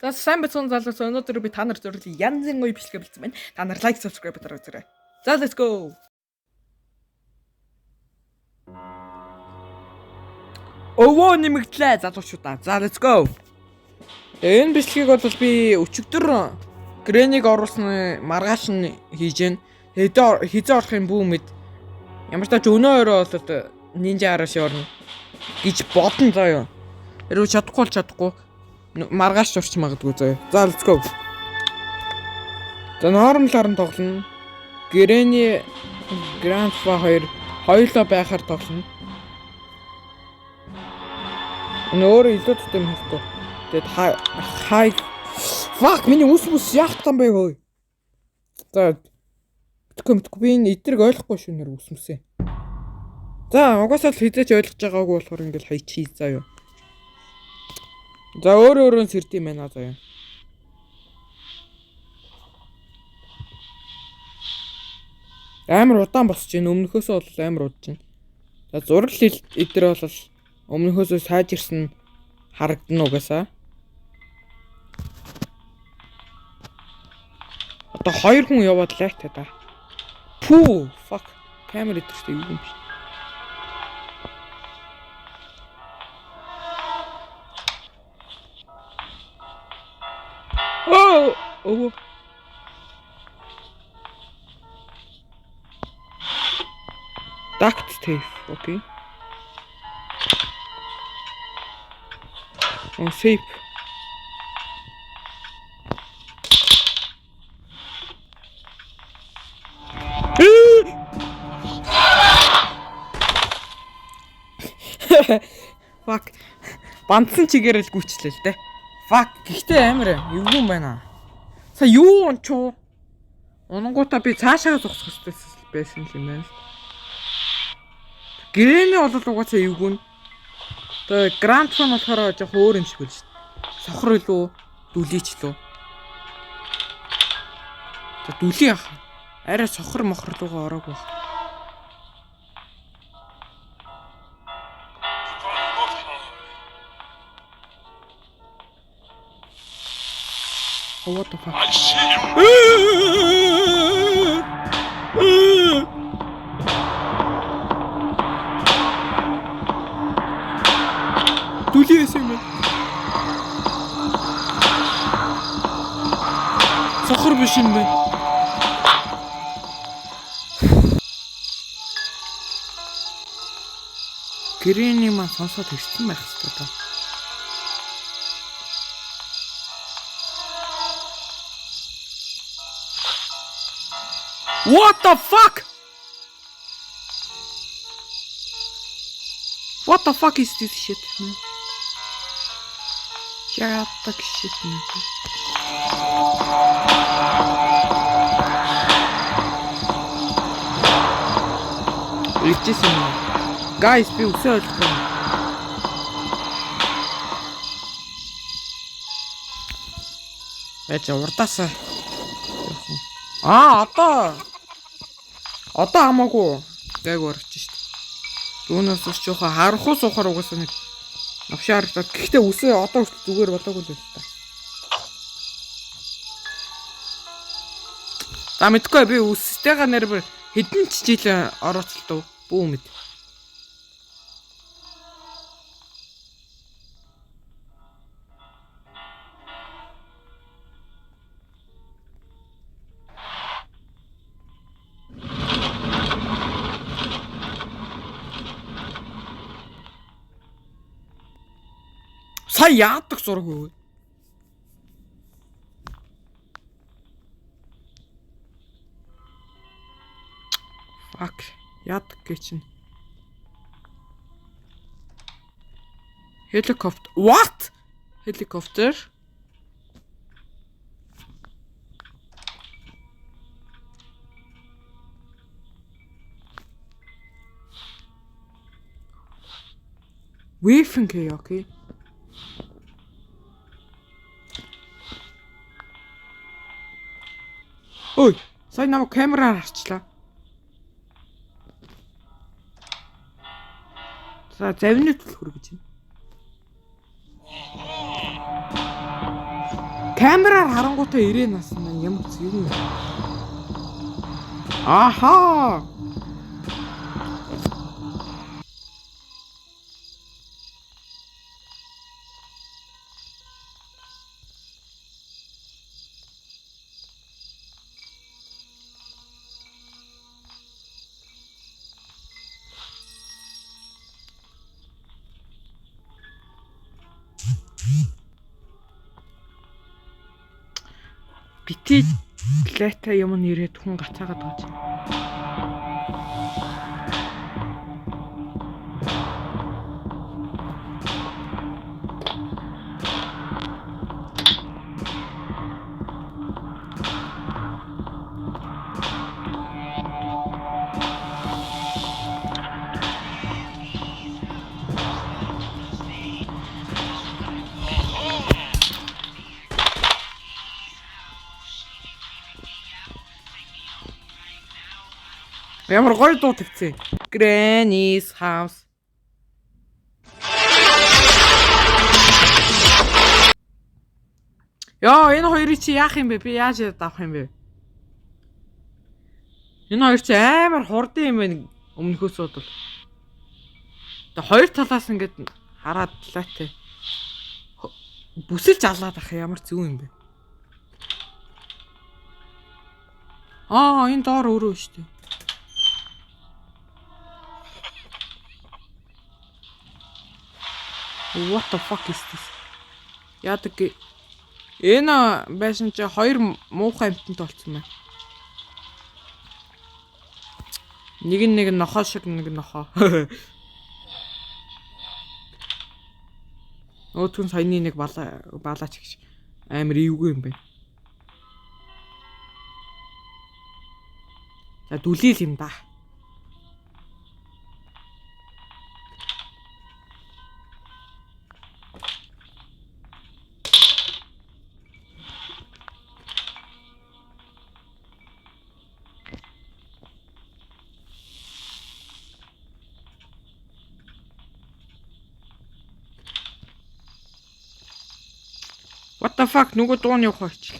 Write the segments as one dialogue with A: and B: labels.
A: За сайн бацхан залуус өнөөдөр би та нар зөвлөлийн янзын гоё бичлэгээ бэлдсэн байна. Та нар лайк, subscribe дараа үзээрэй. За let's go. Өвөө нэмэгдлээ залуучуудаа. За let's go. Энэ бичлэгийг бол би өчигдөр Грэнийг оруулсны маргааш нь хийж гэн. Хизээ орох юм бүү мэд. Ямар ч тач өнөө өрөө бол нинжа араш орно гэж бодсон заяа. Хэрвээ чадахгүй маргааш орч магадгүй заяа. За let's go. За нормалаар нь тоглоно. Грэний Grandpa 2 хоёулаа байхаар тоглоно. Нөр илүү төм хэлдэг. Тэгэд хай fuck миний ус яах юм бэ хөөе. За мэдгүй би энэ эдрэг ойлгохгүй шүү нэр усмсээ. За угаасаа л хизээч ойлгож байгаагүй болохоор ингээл хайчий заа юу. За өөрөө сэрдэм байна заа юу. Амар удаан босч гин өмнөхөөсөө бол амар удаж гин. За зураг эдэр бол өмнөхөөсөө сайжирсан харагдана угаасаа. Одоо 2 хүн яваад лайтай да. Пүү fuck камер идэртэй юу юм бэ? Oh. Duct tape, okay. Oh, safe. Fuck. Бандсан чигээр л гүйчлээ л дээ. Fuck. Гэхдээ амар юу юм байна. Са юу ончоо? Унгуудаа би цаашаа зогсох хэрэгтэй байсан юм байна. Грэний бол угаасаа юугүй. Тэгээ Grandpa нь болохоор жоох өөр юм шиг байл шүү дээ. Сохор илүү дүлийч лөө. За дүлий яах. Арай сохор мохор руугаа ороог байх. What the fuck? I see you. Дүлийсэн юм. Сохор биш юм бэ? Грэний маань сонсоод ирсэн байх хэрэгтэй даа. What the fuck? What the fuck is this shit? Яадаг shit нэ. Ичсэн. Guys, би үсээ ойлгохгүй. Эч урдаасаа. Одоо хамаагүй яг орчих шүү дээ. Түүнээс ч жоохон харахгүй суухаар угаасаа нэг навшаа харагдаад гэхдээ үсээ одоо зүгээр болоогүй л байна. За мэдгүй би үстэйгээ нэр хэдэн ч жил орооцолтов бүү мэд. Сая яадаг зураг вэ? Fuck. Яадаг гэж чинь. Helicopter. What? Helicopter? Weaving okay. Ой, сая намайг камераар харчлаа. За завны төлхөр гэж байна. Камераар харангуйтаа ирээ насна ямар зүг юм. Аха. Бити плата юм нэрээд хүн гацаагаад байгаа ч. Ямар гоё дуу тавьчихэ. Granny's house. Яа, энэ хоёрыг чи яах юм бэ? Би яаж давах юм бэ? Энэ хоёр чи амар хурдан юм байна. Өмнөхөөс бодвол. Тэгээ хоёр талаас ингээд хараад лаатай. Бүсэлж алаад ах ямар зүв юм бэ? Энэ доор өөрөө шүү дээ. What the fuck is this? Яадаг энэ байсан чи хоёр муухай амтанд болцсон байна. Нэг нохоо шиг нэг нохоо. Өтгөн саяны нэг балаач гэж амар ивгүй юм байна. За дүлээл юм да. What the fuck нөгөө дууны ухаач.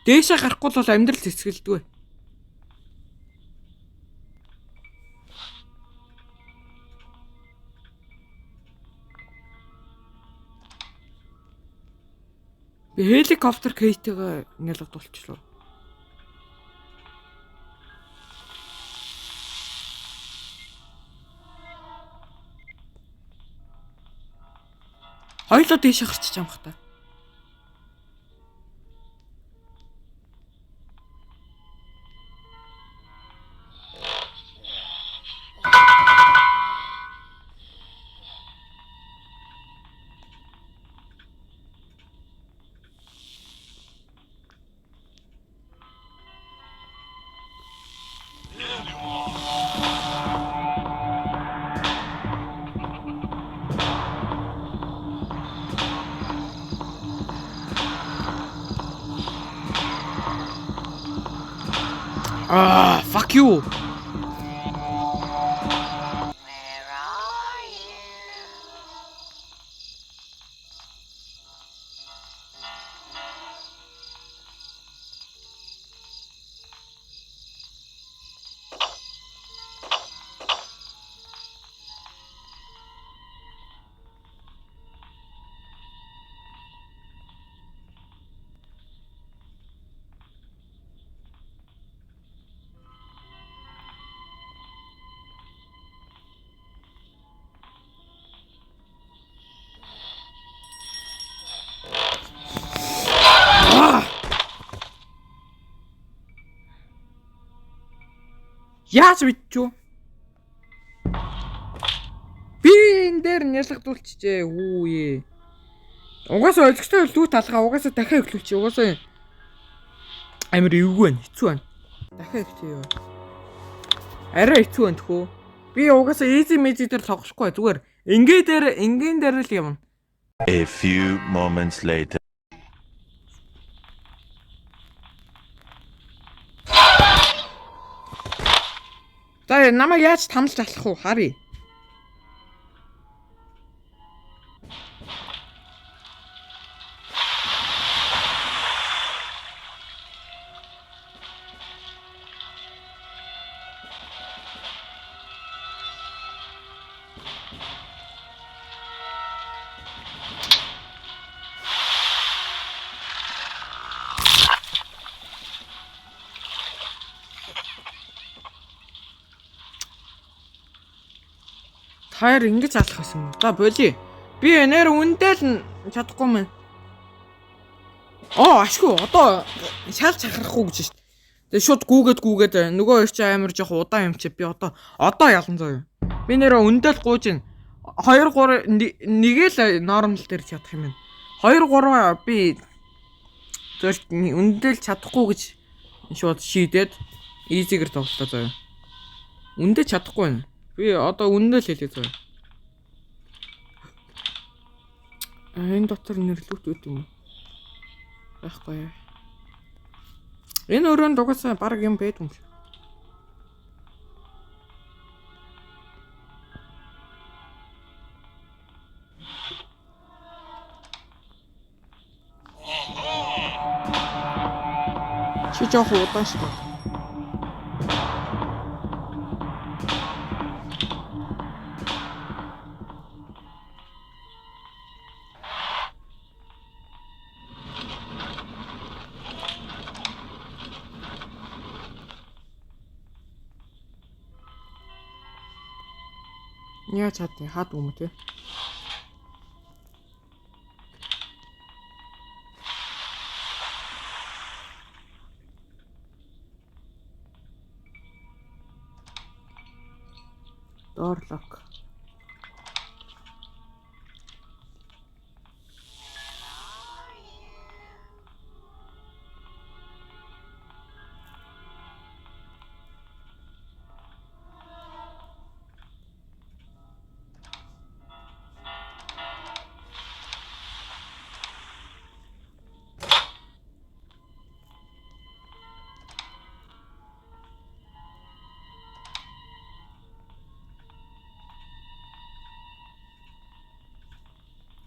A: Дээшээ гарахгүй бол амьдрал цэцгэлдэггүй. Би helicopter кейтэйгээ ингээл дуулчлаа. Хоёлоо дээшээ гарчих юм хата. Fuck you. Яаж мэдчихв? Би энэ дээр нялгадуулчихжээ. Үе. Угаасаа ойлгохтой лүүт алгаа угаасаа дахиад эхлүүлчих. Угаасаа амир эвгүй байна. Хэцүү байна. Дахиад эхлэе юу? Арай хэцүү байна тхөө. Би угаасаа easy magic дээр тоглохгүй зүгээр. Ингийн дээр л юм.
B: A few moments later.
A: За намайг яаж тамлж алах уу? Харъя. Таяр ингэж алах гэсэн юм. За болий. Би энээр үндэл нь чадахгүй мэн. Ашгүй одоо шал чахрахгүй гэж шít. Тэгээ шууд гүүгээд нөгөө хоёр чи амар жоох удаан юм чи би одоо ялан заяа. Би нэрээ үндэл гууж ин 2 3 нэгээл нормал дээр чадах юм байна. 2 3 би зөв үндэл чадахгүй гэж шууд шийдээд easy-гэр тоглолоо заяа. Үндэл чадахгүй байна. Би одоо үнэнээ л хэлээ заяа. Энэ дотор нэрлүүт үүд юм уу? Байхгүй. Энэ өрөөнд дугасаа баг юм байд юм шиг. Чи жоох удаан шүү. Яа чадсан хаад юм те. Доорлог.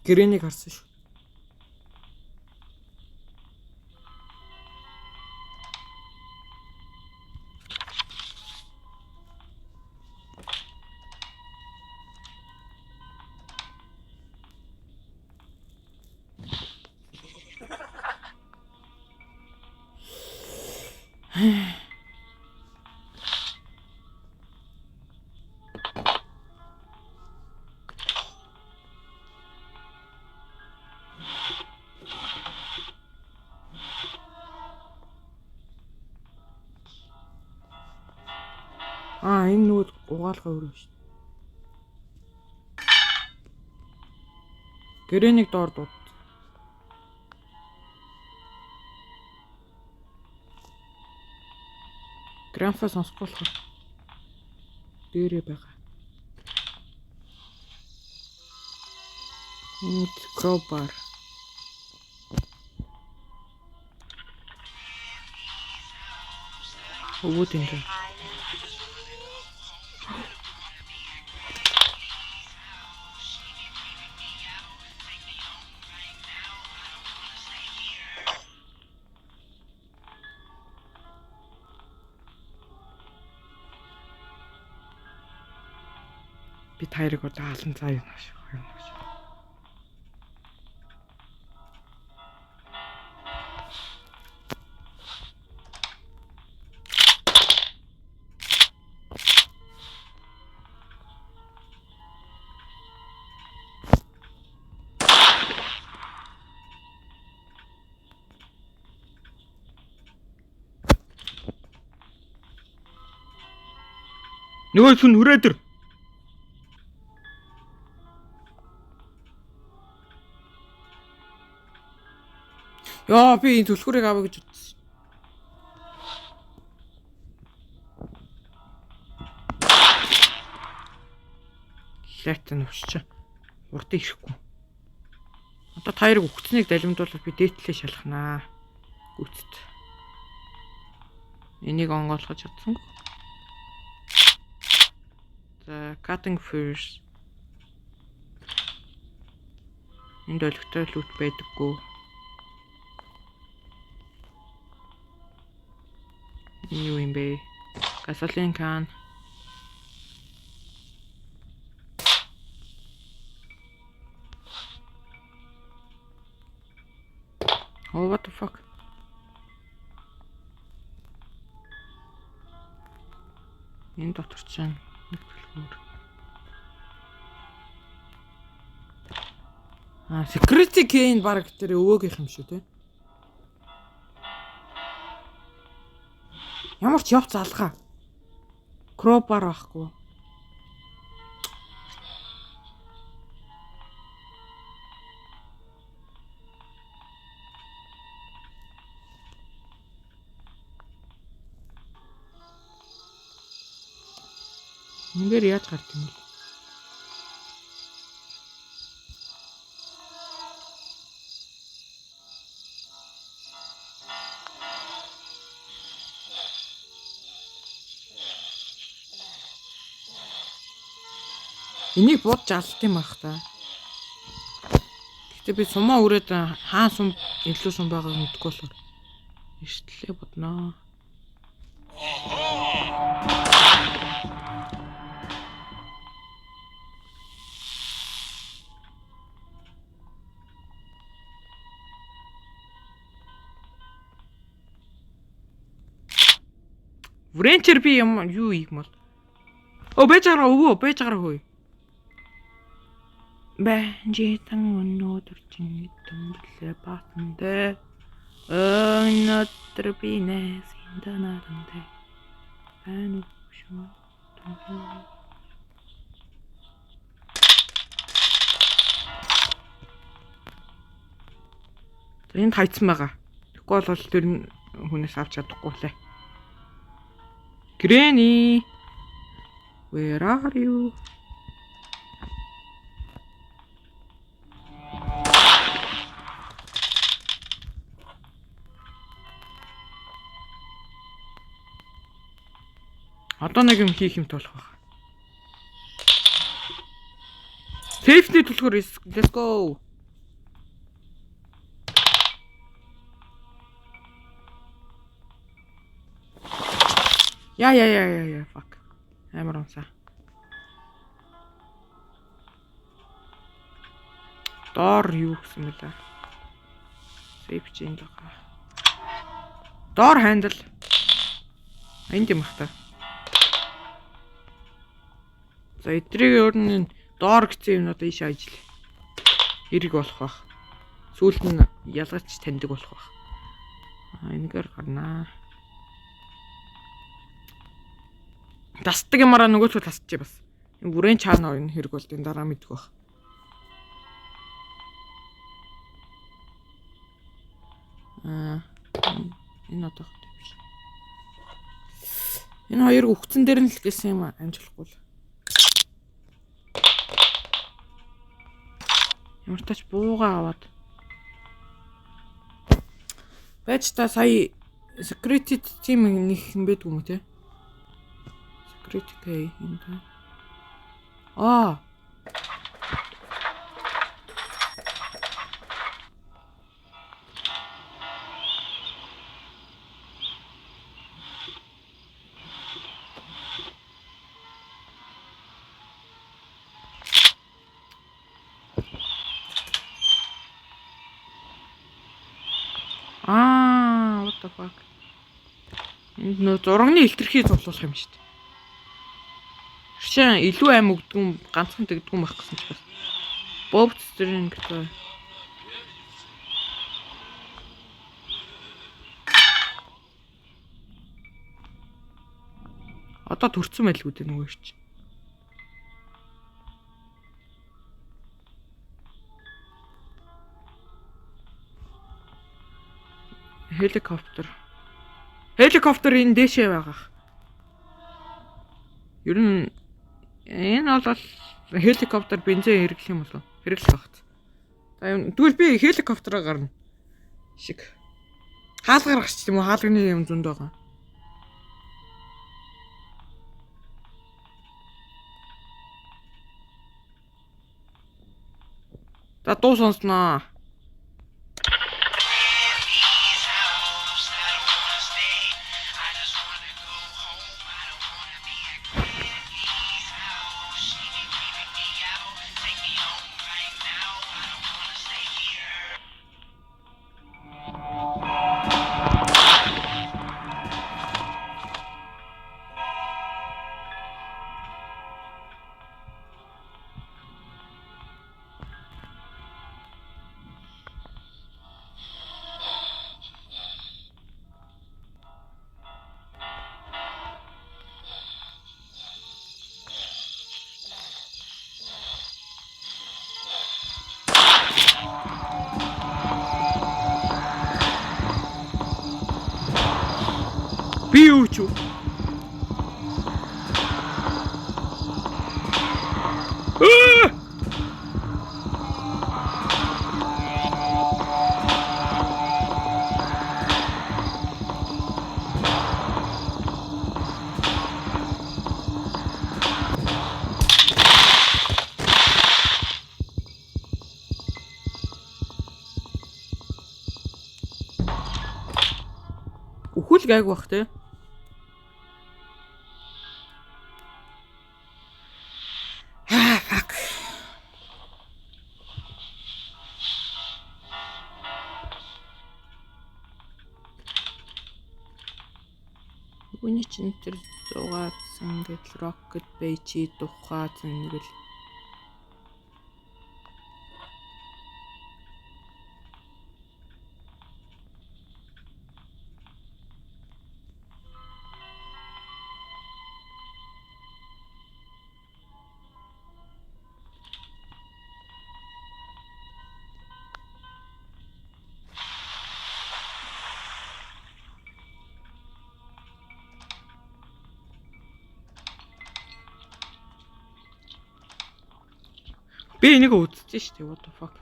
A: Гэрэнийг харсан шүү. Энэ нүд угаалгаа өрөө шүү. Гэрэнийг доор дууд. Грамфа сонсохгүй болох. Дээрээ байгаа. Crowbar. Өвөд энэ. Би тайрыг одоо хаалан цаа юм шиг. Нөгөө хүн хүрээдэр. Яа би энэ түлхүүрийг аваа гэж утсан. Лайтан уушчаа. Урд ирэхгүй. Одоо таяр өгцнийг далимдуулаад би дээдлээ шалхнаа. Гүцэд. Энийг онгойлгож чадсангүй. За, cutting first. Энд олигтой лут байдаггүй. Юу юм бэ? Gasoline can. Oh, what the fuck? Энэ дотор чинь нэг төлхөр. Security key баг тэр өвөөгийнх юм шүү те. Ямар ч явц алгаа. Crowbar байхгүй. Эндээр яаж гард юм бэ? Энийг буудж алт юм ах та. Гэтэ би сумаа өрөөд хаан сум илүү сум байгааг мэдгүй болохоор эртлээ бодноо. Вренчер би юм юу юм бол? Оо байж байгаа хөөе. Бэнжитэн өнөөдөр чинь томдлээ батандэ. Өнөөдөр би нэсэнд нарандэ. Бэнүү шүү. Энд хайцсан байгаа. Тэгэхгүй бол тэр хүнээс авч чадахгүй лээ. Granny, where are you? Одоо нэг юм хийх юмтай болох байх. Safety төлхөр let's go. Yeah, fuck. Амар унсаа. Доор юу гэсэн мэлээ. Save change байгаа. Доор handle. Энд юм ахта. За эдрийг өөр нь доор гэсэн юмнуудаа ийш ажил. Хэрэг болох байх. Сүүлд нь ялгаач таньдаг болох байх. Энэгээр гарнаа. Тасдаг юмараа нөгөөцөө тасчих бас. Энэ бүрэн чаана энэ хэрэг бол энэ дараа мэдэх байх. Энэ одоо биш. Энэ хоёр өгцөн дээр нь л гэсэн юм амжихгүй л. Ямар тач буугаа аваад. Бэж та сая security team нэг юм байдгүй юм те. Security юм да. What the fuck. Энд нөө зурагны илэрхий зурлуулах юм шүү дээ. Шин илүү аим өгдгүм ганцхан тэгдгүм байх гэсэн ч бас. Бовц зэрэг гэдэг. Одоо төрцөн байлгүй дээ нөгөө чи. Helicopter энэ дэшээ байгаа. Ер нь энэ бол helicopter бензин хэрэглэх юм болов? Хэрэглэх багт. Тэгвэл би хеликоптероо гарна. Шиг. Хаалга гаргач юм уу? Хаалганы юм зөнд байгаа. За дуу сонсноо. Би юу ч юу? Үхэл гайг бах те. Fuck. Үний чин тэр зугаацсан гэл rocket бэчи тухаацсан гэл. Би энийг үзчихсэн шүү дээ. What the fuck.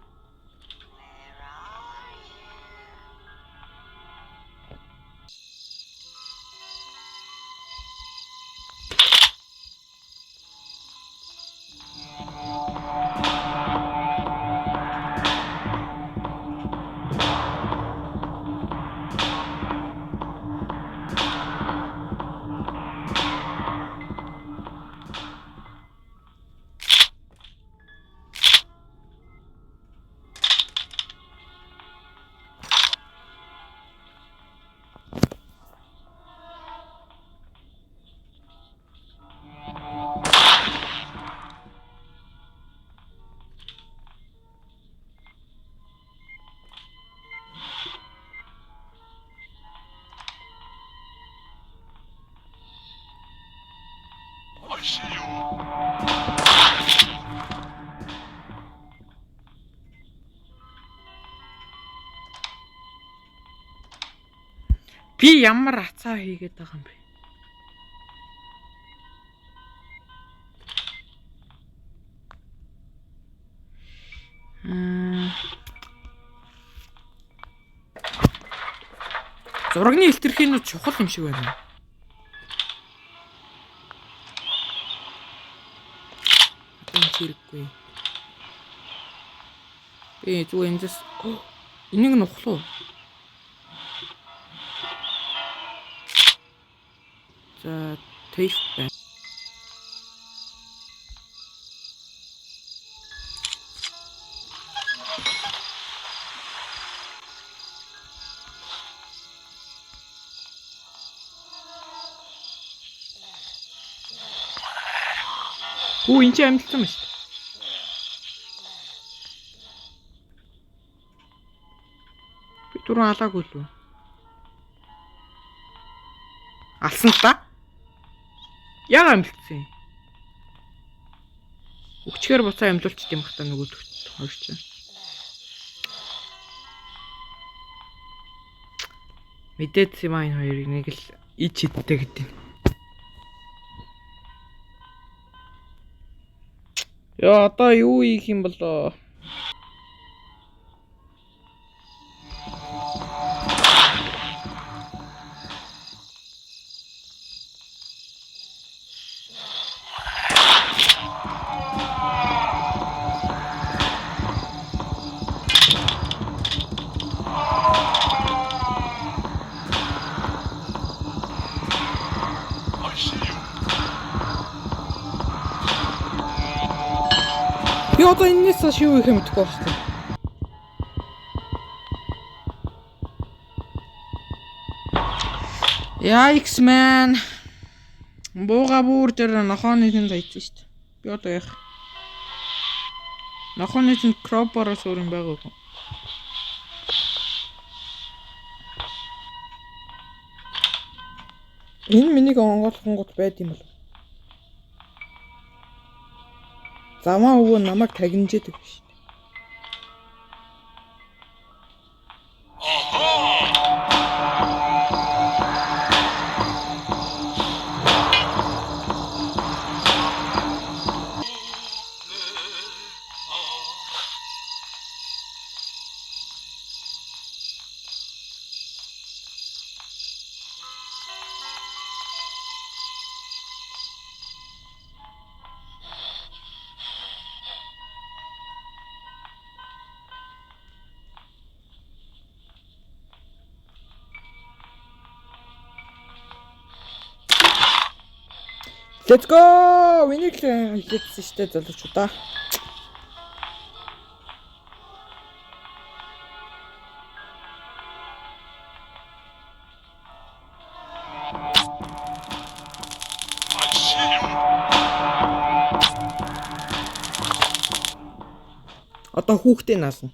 A: Би ямар ацаа хийгээд байгаа юм бэ? Зурагны илэрхийлэл чухал юм шиг байна. Энэ хэрэггүй. Би зүгээр эндээс энийг нухлуу. За тэйх байна. Оо энэ ч амжилтсан байна шүү дээ. Би түрүүн алаагүй л үү? Алсан л та. Яг амжилтсан юм. Өчгөр буцаа амлуулчих юм хата нөгөө төгч. Мэдээдсэн юм аа энэ хоёрыг нэг л ич хиттэй гэдэг. Яа одоо юу хийх юм болоо? одоо энэс хойш юу их юм мэдэхгүй байхгүй. Yikes man. Бууга бүр дээр нохооны тэнд хайцсан шүү дээ. Би одоо яах? Нохооны тэнд кропороос өөр юм байгаагүй. Энэ минийг онгоолгонгод байд юм бол. Замаа өвөө намайг тагнажээд өгч шүү дээ. Let's go! Энийг хэлсэн шүү дээ залуучуудаа. Одоо хүүхдээ наална.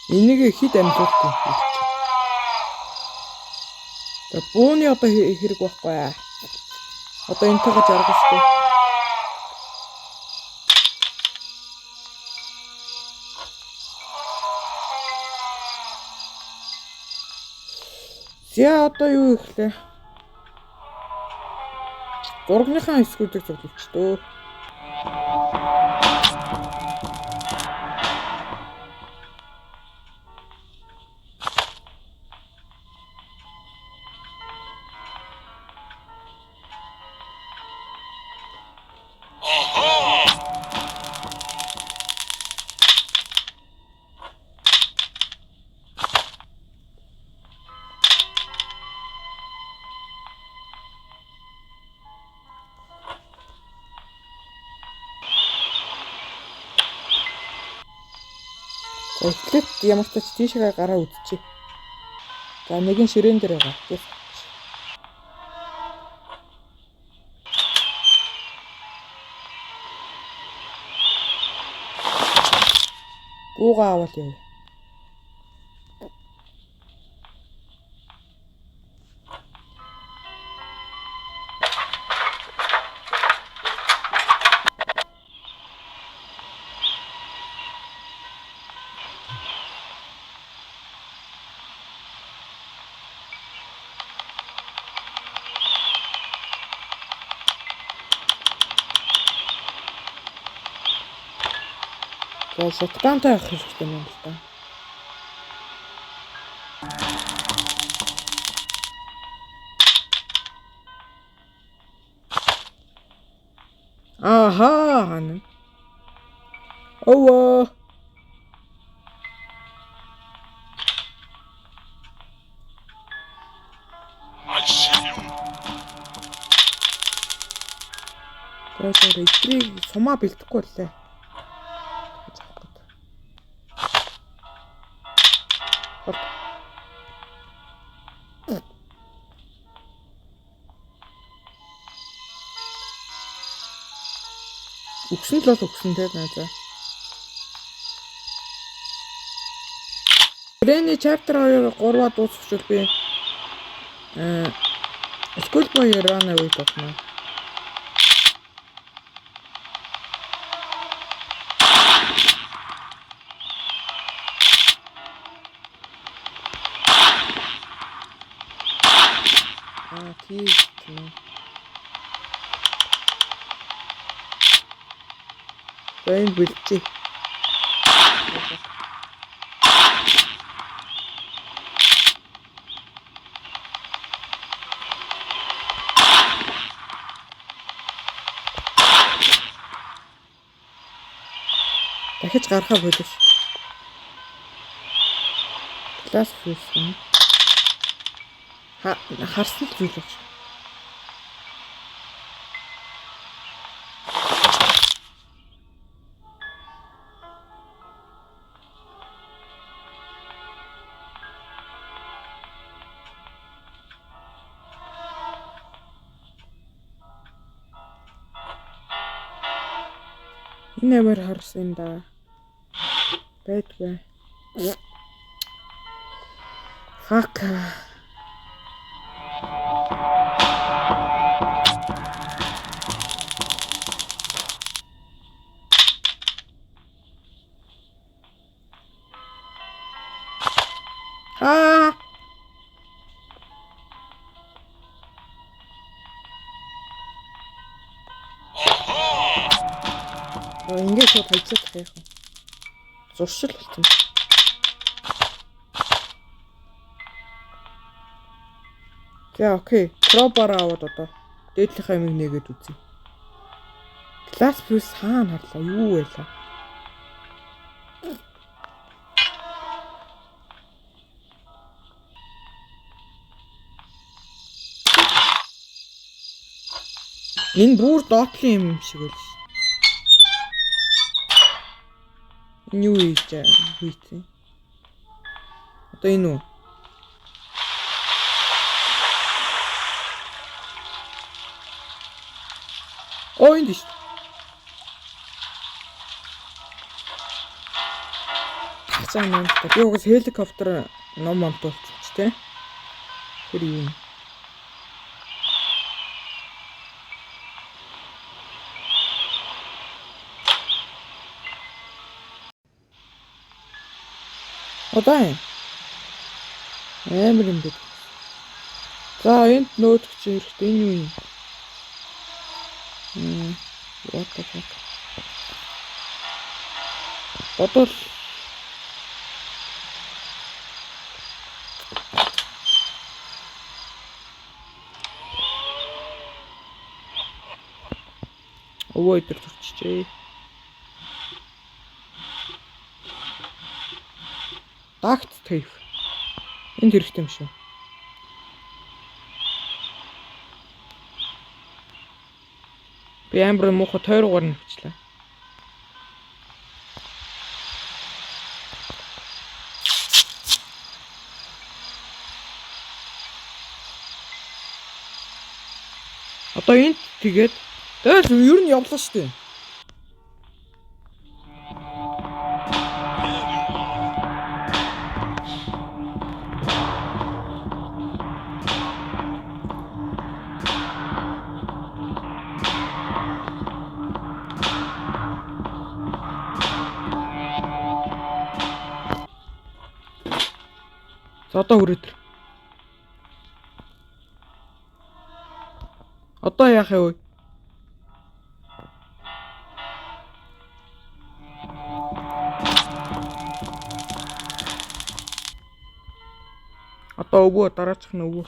A: Энийг хэд амжилт юм. За бууны одоо хэрэг байхгүй. Одоо энтэйгээ жаргах шүү. За одоо юу ихлээ? Зургийнхаа эсгүүдийг зөвлөвчдөө. Эхлээд ямар ч тач тийшээ гараа үдчихье. За нэг нь ширээн дээр байгаа. Бууга аваад яв. За шотгантай авах хэрэгтэй юм л да. Аха. Оо. Тэгээд эдрийг сумаа бэлдэхгүй лээ. Өгсөн л бол өгсөн те наазаа. Брэний chapter 2-3-аа дуусчихвол би School Boy Run Away тоглоно. Тийм. Байн бэлчээ. Дахиж гарахаа болов. Класс фьюз. Харсан зүйл баг. Энэ амар харсан да. Байдгүй. Fuck. Ингээд шууд хайцах яах вэ? Зуршил болсон. За окей. Пробаар аваад одоо дээдлийнх амиг нэгээд үзье. Класс плюс хаана харлаа? Юу байлаа? Энэ бүр доотлын юм шиг байл. Энэ юу хийцээ? Одоо энэ үү? Энэ дэш. Хацаа нэмт. Би угс хеликоптер ном амтуулчих тий. Тэр юм. Одай. Амар юм бид. За энд нөөдөгч хэрэгтэй энэ юу юм? What the fuck? Бодвол өвөө идэр төрчихжээ. Дагт тэйв. Энд хэрэгтэй юм шүү. Би амар муухай тойргоор навчлаа. Одоо энд тэгээд ер нь явлаа шүү дээ. Одоо хүрээд. Одоо яах вэ? Одоо өвөө дараачих нь өвөө.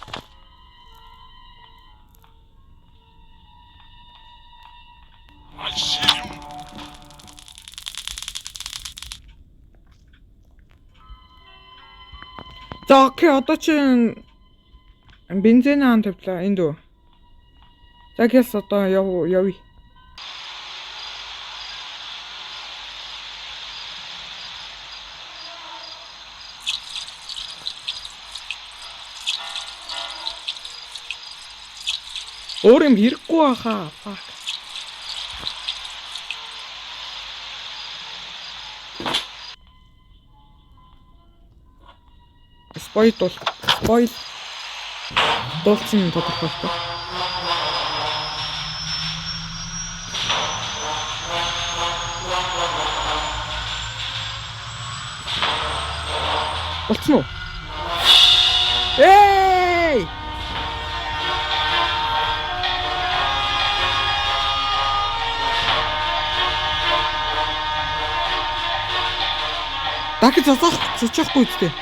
A: За окей, одоо чи бензин аан тавьлаа энд үү. За гэс одоо явъя. Өөр юм хэрэггүй баха. Fuck. Spoil дуулсан тодорхой байна. Болцсон уу? Эй! Дахиж цоцоохгүй үстэй.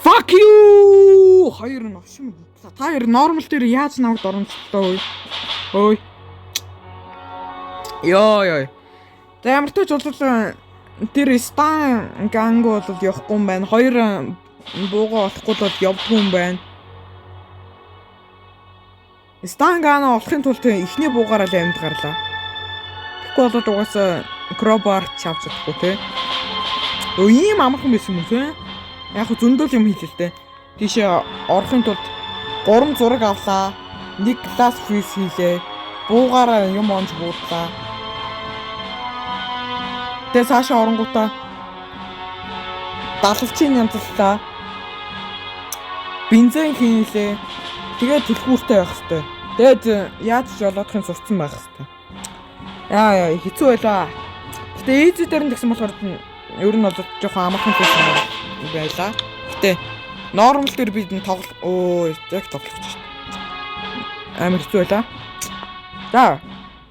A: Fuck you! хоёр нь овшин. Та хоёр нормал дээр яаж намайг доромжлоо өө. Ой. Ёо. За ямар ч ч бол тэр стан ганг бол явахгүй юм байна. Хоёр бууга болохгүй бол явдгүй юм байна. Стан ганг олохын тулд эхний буугаараа л амьд гарлаа. Тэгэхгүй бол угаасаа кробар чавч чадахгүй те. Өө ийм амархан байсан юм те. Яг зөндөл юм хийлээ те. Тийшээ орохын тулд 3 зураг авлаа. 1 класс фриз хийлээ. Буугаараа юм онж буудлаа. Тэгээ цаашаа оронгуудаа далавчийн янзлаа. Бензин хийлээ. Тэгээ төлхүүртэй байх хэвээр. Тэгээд яаж жолоодохын сурцсан байх хэвээр. Яа хэцүү байлаа. Гэтэ easy дээр нь гэсэн болохоор ер нь бол жоохон амархан байлаа. Гэтэ normal дээр бид нь яг тоглож шээ. Амар хэцүү байлаа. За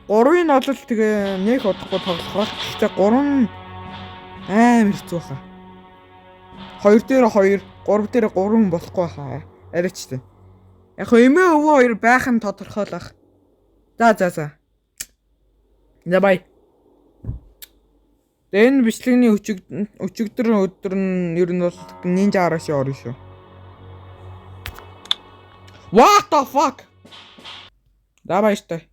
A: 3-ын бол тэгээ нэг удахгүй тоглох. Гэтэ 3 амар хэцүү хаа. 2 дээр 2, 3 дээр 3 болохгүй хаа. Арайч тээ. Яг эмээ өвөө хоёр байх нь тодорхойлох. За. Бай. Энэ бичлэгний өчигдөр өдөр нь ер нь бол нинжа араас орно шүү. What the fuck? Давай штэ.